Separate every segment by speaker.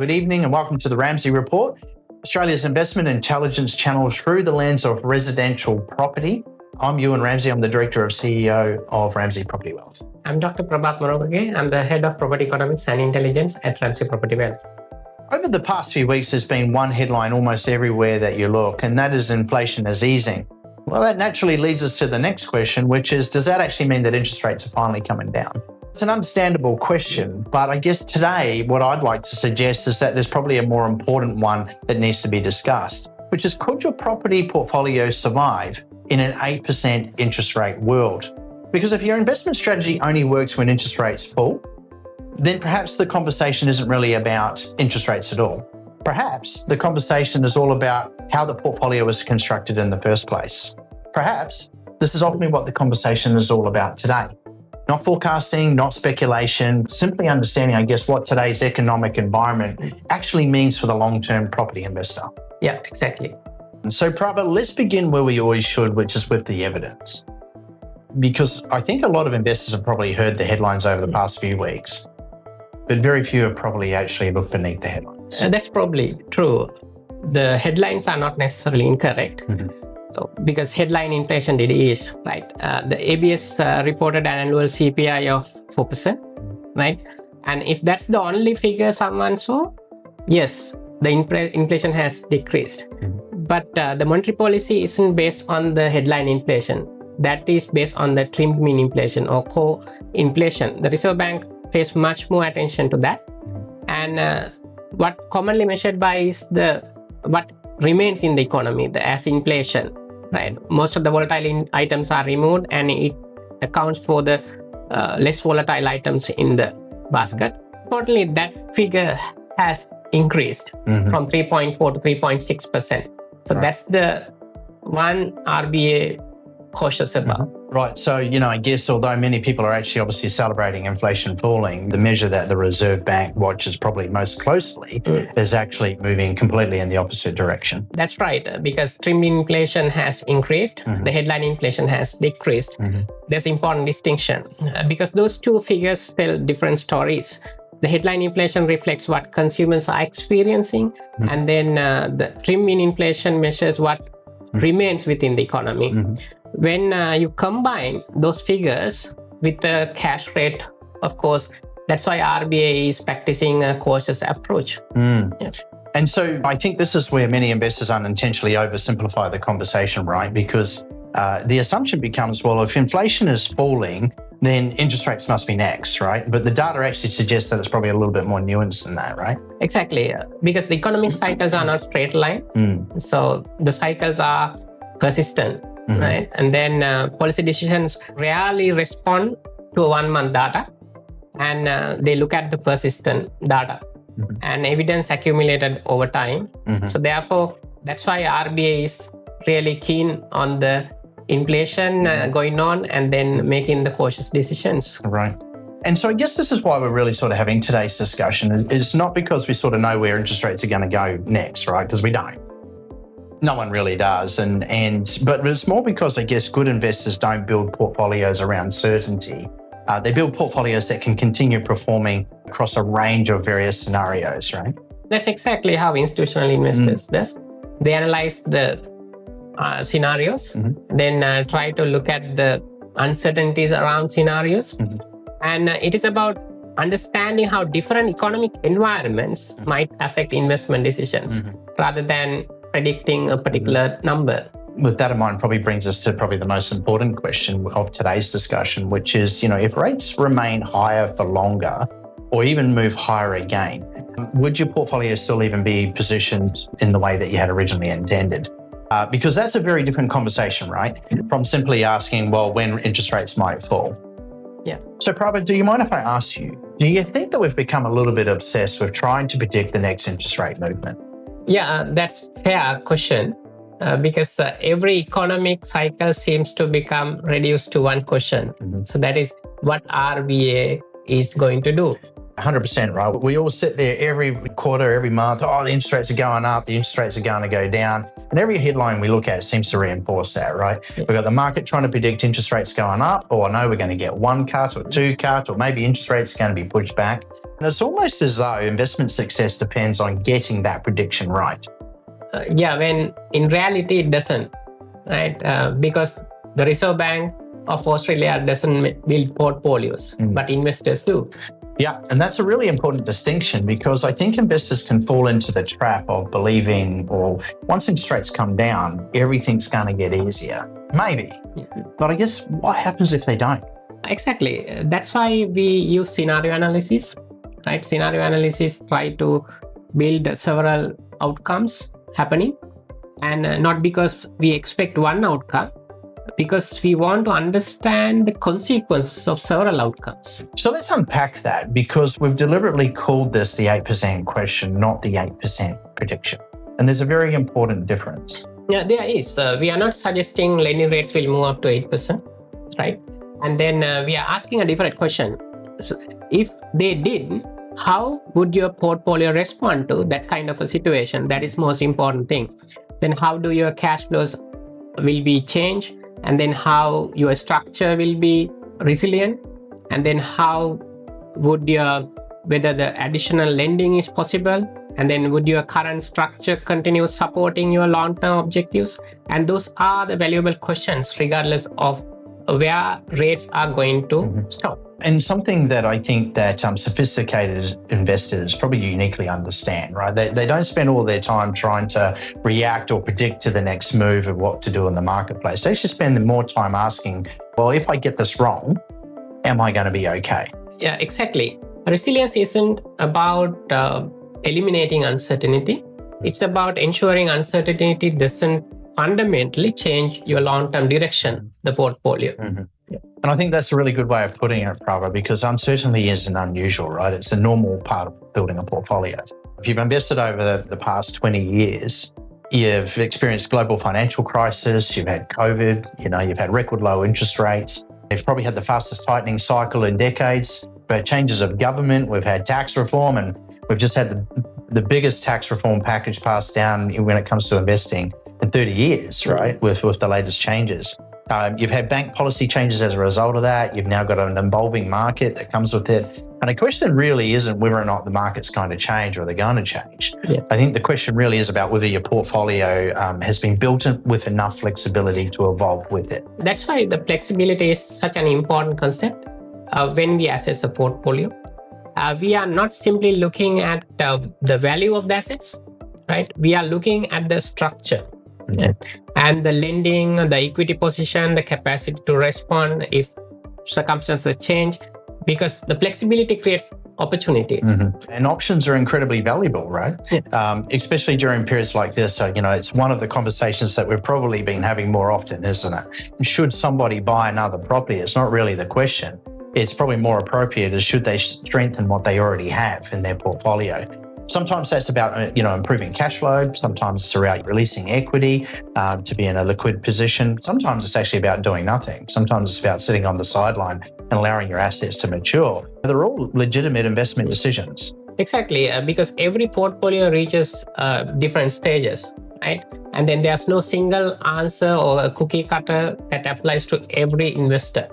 Speaker 1: Good evening and welcome to the Ramsey Report, Australia's investment intelligence channel through the lens of residential property. I'm Ewan Ramsey. I'm the Director of CEO of Ramsey Property Wealth.
Speaker 2: I'm Dr. Prabath Morawakage. I'm the Head of Property Economics and Intelligence at Ramsey Property Wealth.
Speaker 1: Over the past few weeks, there's been one headline almost everywhere that you look, and that is inflation is easing. Well, that naturally leads us to the next question, which is, does that actually mean that interest rates are finally coming down? It's an understandable question, but I guess today what I'd like to suggest is that there's probably a more important one that needs to be discussed, which is, could your property portfolio survive in an 8% interest rate world? Because if your investment strategy only works when interest rates fall, then perhaps the conversation isn't really about interest rates at all. Perhaps the conversation is all about how the portfolio was constructed in the first place. Perhaps this is ultimately what the conversation is all about today. Not forecasting, not speculation, simply understanding, I guess, what today's economic environment actually means for the long-term property investor.
Speaker 2: Yeah, exactly.
Speaker 1: And so, Prabath, let's begin where we always should, which is with the evidence. Because I think a lot of investors have probably heard the headlines over the past few weeks, but very few have probably actually looked beneath the headlines.
Speaker 2: That's probably true. The headlines are not necessarily incorrect. So, because headline inflation it is, right? The ABS reported an annual CPI of 4%, right? And if that's the only figure someone saw, yes, the inflation has decreased. But the monetary policy isn't based on the headline inflation. That is based on the trimmed mean inflation or core inflation. The Reserve Bank pays much more attention to that. And what commonly measured by is what remains in the economy, as inflation. Right. Most of the volatile items are removed, and it accounts for the less volatile items in the basket. Importantly, that figure has increased from 3.4 to 3.6%. So that's the one RBA cautious about.
Speaker 1: Right. So, I guess although many people are actually obviously celebrating inflation falling, the measure that the Reserve Bank watches probably most closely is actually moving completely in the opposite direction.
Speaker 2: That's right, because trimmed inflation has increased, the headline inflation has decreased. There's an important distinction because those two figures tell different stories. The headline inflation reflects what consumers are experiencing, and then the trimmed mean inflation measures what remains within the economy. When you combine those figures with the cash rate, of course, that's why RBA is practicing a cautious approach.
Speaker 1: And so I think this is where many investors unintentionally oversimplify the conversation, right? Because the assumption becomes, well, if inflation is falling, then interest rates must be next, right? But the data actually suggests that it's probably a little bit more nuanced than that, right?
Speaker 2: Exactly, because the economic cycles are not straight line. So the cycles are persistent. Right, and then policy decisions rarely respond to a 1 month data, and they look at the persistent data and evidence accumulated over time. So therefore, that's why RBA is really keen on the inflation going on and then making the cautious decisions.
Speaker 1: Right. And so I guess this is why we're really sort of having today's discussion. It's not because we sort of know where interest rates are going to go next, right? Because we don't. No one really does. But it's more because I guess good investors don't build portfolios around certainty. They build portfolios that can continue performing across a range of various scenarios, right?
Speaker 2: That's exactly how institutional investors do. They analyze the scenarios, then try to look at the uncertainties around scenarios. And it is about understanding how different economic environments might affect investment decisions rather than predicting a particular number.
Speaker 1: With that in mind, probably brings us to probably the most important question of today's discussion, which is, if rates remain higher for longer or even move higher again, would your portfolio still even be positioned in the way that you had originally intended? Because that's a very different conversation, right? From simply asking, well, when interest rates might fall.
Speaker 2: Yeah.
Speaker 1: So Prabath, do you mind if I ask you, do you think that we've become a little bit obsessed with trying to predict the next interest rate movement?
Speaker 2: Yeah, that's a fair question because every economic cycle seems to become reduced to one question. So that is what RBA is going to do.
Speaker 1: 100%, right? We all sit there every quarter, every month, the interest rates are going up, the interest rates are going to go down. And every headline we look at seems to reinforce that, right? We've got the market trying to predict interest rates going up, or no, we're going to get one cut or two cuts, or maybe interest rates are going to be pushed back. And it's almost as though investment success depends on getting that prediction right.
Speaker 2: When in reality it doesn't, right? Because the Reserve Bank of Australia doesn't build portfolios, but investors do.
Speaker 1: Yeah, and that's a really important distinction because I think investors can fall into the trap of believing, or once interest rates come down, everything's going to get easier. Maybe. But I guess what happens if they don't?
Speaker 2: Exactly. That's why we use scenario analysis, right? Scenario analysis try to build several outcomes happening, and not because we expect one outcome, because we want to understand the consequences of several outcomes.
Speaker 1: So let's unpack that, because we've deliberately called this the 8% question, not the 8% prediction. And there's a very important difference.
Speaker 2: Yeah, there is. We are not suggesting lending rates will move up to 8%, right? And then we are asking a different question. So if they did, how would your portfolio respond to that kind of a situation? That is most important thing. Then how do your cash flows will be changed? And then how your structure will be resilient, and then how would whether the additional lending is possible, and then would your current structure continue supporting your long-term objectives? And those are the valuable questions regardless of where rates are going to stop.
Speaker 1: And something that I think that sophisticated investors probably uniquely understand, right? They don't spend all their time trying to react or predict to the next move of what to do in the marketplace. They actually spend more time asking, well, if I get this wrong, am I going to be okay?
Speaker 2: Yeah, exactly. Resilience isn't about eliminating uncertainty. It's about ensuring uncertainty doesn't fundamentally change your long-term direction, the portfolio.
Speaker 1: And I think that's a really good way of putting it, Prabath, because uncertainty isn't unusual, right? It's a normal part of building a portfolio. If you've invested over the past 20 years, you've experienced global financial crisis, you've had COVID, you've had record low interest rates, you've probably had the fastest tightening cycle in decades, we've had changes of government, we've had tax reform, and we've just had the biggest tax reform package passed down when it comes to investing in 30 years, right, with the latest changes. You've had bank policy changes as a result of that. You've now got an evolving market that comes with it. And the question really isn't whether or not the market's going to change or they're going to change.
Speaker 2: Yeah.
Speaker 1: I think the question really is about whether your portfolio has been built with enough flexibility to evolve with it.
Speaker 2: That's why the flexibility is such an important concept when we assess a portfolio. We are not simply looking at the value of the assets, right? We are looking at the structure. And the lending, the equity position, the capacity to respond if circumstances change, because the flexibility creates opportunity.
Speaker 1: And options are incredibly valuable, right? Especially during periods like this. So, it's one of the conversations that we've probably been having more often, isn't it? Should somebody buy another property? It's not really the question. It's probably more appropriate is should they strengthen what they already have in their portfolio? Sometimes that's about, improving cash flow. Sometimes it's about releasing equity to be in a liquid position. Sometimes it's actually about doing nothing. Sometimes it's about sitting on the sideline and allowing your assets to mature. They're all legitimate investment decisions.
Speaker 2: Exactly, because every portfolio reaches different stages, right? And then there's no single answer or a cookie cutter that applies to every investor.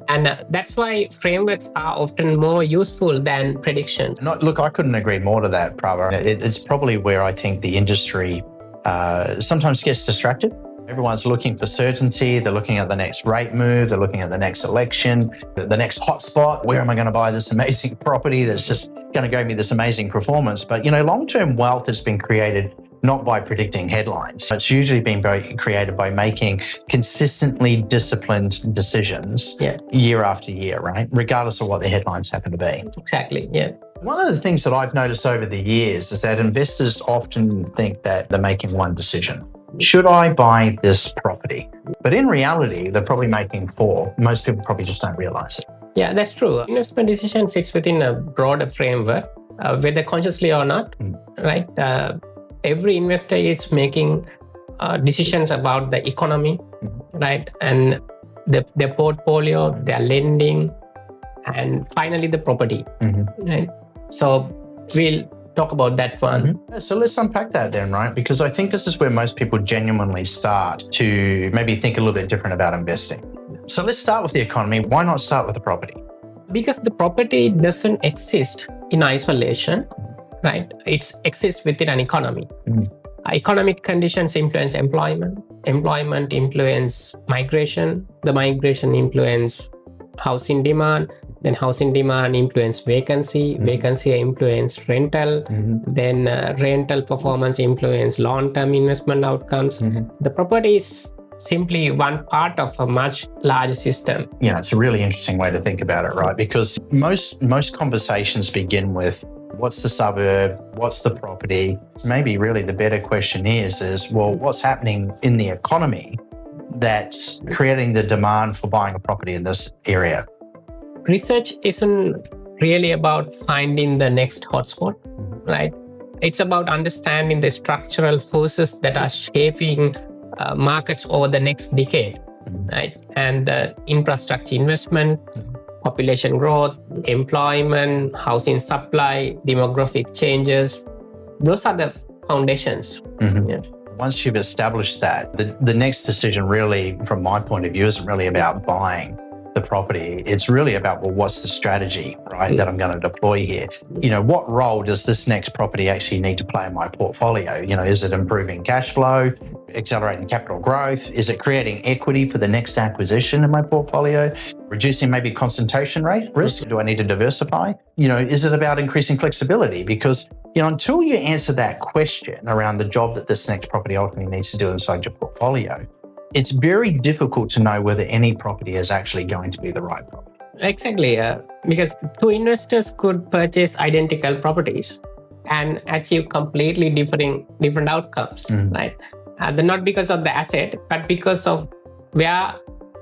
Speaker 2: And that's why frameworks are often more useful than predictions.
Speaker 1: Look, I couldn't agree more to that, Prabath. It's probably where I think the industry sometimes gets distracted. Everyone's looking for certainty. They're looking at the next rate move. They're looking at the next election, the next hotspot. Where am I going to buy this amazing property that's just going to give me this amazing performance? But, long-term wealth has been created not by predicting headlines. It's usually been created by making consistently disciplined decisions year after year, right? Regardless of what the headlines happen to be.
Speaker 2: Exactly, yeah.
Speaker 1: One of the things that I've noticed over the years is that investors often think that they're making one decision. Should I buy this property? But in reality, they're probably making four. Most people probably just don't realize it.
Speaker 2: Yeah, that's true. Investment decision sits within a broader framework, whether consciously or not, right? Every investor is making decisions about the economy, right? And their portfolio, their lending, and finally the property, right? So we'll talk about that one.
Speaker 1: So let's unpack that then, right? Because I think this is where most people genuinely start to maybe think a little bit different about investing. So let's start with the economy. Why not start with the property?
Speaker 2: Because the property doesn't exist in isolation, right? It exists within an economy. Economic conditions influence employment. Employment influence migration. The migration influence housing demand. Then housing demand influence vacancy. Vacancy influence rental. Then rental performance influence long-term investment outcomes. The property is simply one part of a much larger system.
Speaker 1: It's a really interesting way to think about it, right? Because most conversations begin with what's the suburb, what's the property? Maybe really the better question is well, what's happening in the economy that's creating the demand for buying a property in this area?
Speaker 2: Research isn't really about finding the next hotspot, right? It's about understanding the structural forces that are shaping markets over the next decade, right? And the infrastructure investment, population growth, employment, housing supply, demographic changes. Those are the foundations.
Speaker 1: Once you've established that, the next decision really, from my point of view, isn't really about buying the property. It's really about, well, what's the strategy, right, that I'm going to deploy here? What role does this next property actually need to play in my portfolio? Is it improving cash flow, accelerating capital growth? Is it creating equity for the next acquisition in my portfolio? Reducing maybe concentration rate risk? Do I need to diversify? Is it about increasing flexibility? Because, until you answer that question around the job that this next property ultimately needs to do inside your portfolio, it's very difficult to know whether any property is actually going to be the right property.
Speaker 2: Exactly, because two investors could purchase identical properties and achieve completely different outcomes, right? Not because of the asset, but because of where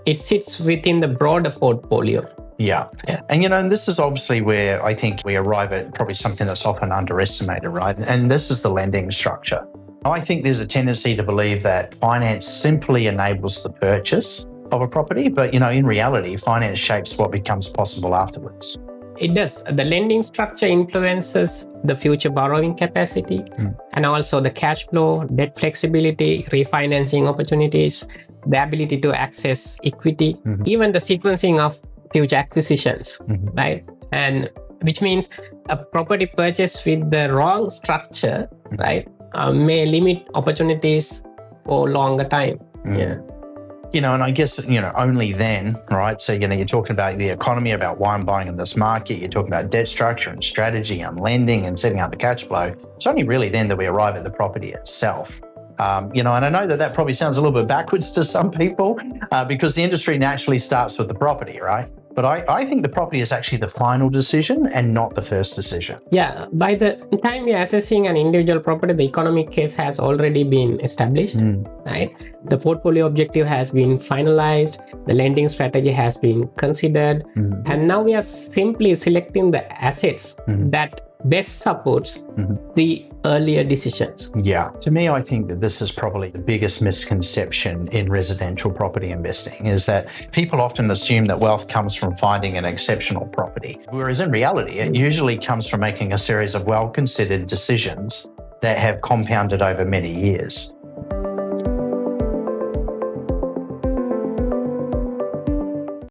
Speaker 2: it sits within the broader portfolio.
Speaker 1: Yeah. And this is obviously where I think we arrive at probably something that's often underestimated, right? And this is the lending structure. I think there's a tendency to believe that finance simply enables the purchase of a property, but in reality, finance shapes what becomes possible afterwards.
Speaker 2: It does. The lending structure influences the future borrowing capacity and also the cash flow, debt flexibility, refinancing opportunities, the ability to access equity, even the sequencing of future acquisitions, right? And which means a property purchase with the wrong structure, right, may limit opportunities for longer time.
Speaker 1: And I guess, only then, right? So, you're talking about the economy, about why I'm buying in this market. You're talking about debt structure and strategy and lending and setting up the cash flow. It's only really then that we arrive at the property itself. And I know that probably sounds a little bit backwards to some people because the industry naturally starts with the property, right? But I think the property is actually the final decision and not the first decision.
Speaker 2: Yeah, by the time you're assessing an individual property, the economic case has already been established, right? The portfolio objective has been finalized, the lending strategy has been considered, and now we are simply selecting the assets that best supports the earlier decisions.
Speaker 1: Yeah. To me, I think that this is probably the biggest misconception in residential property investing is that people often assume that wealth comes from finding an exceptional property, whereas in reality, it usually comes from making a series of well-considered decisions that have compounded over many years.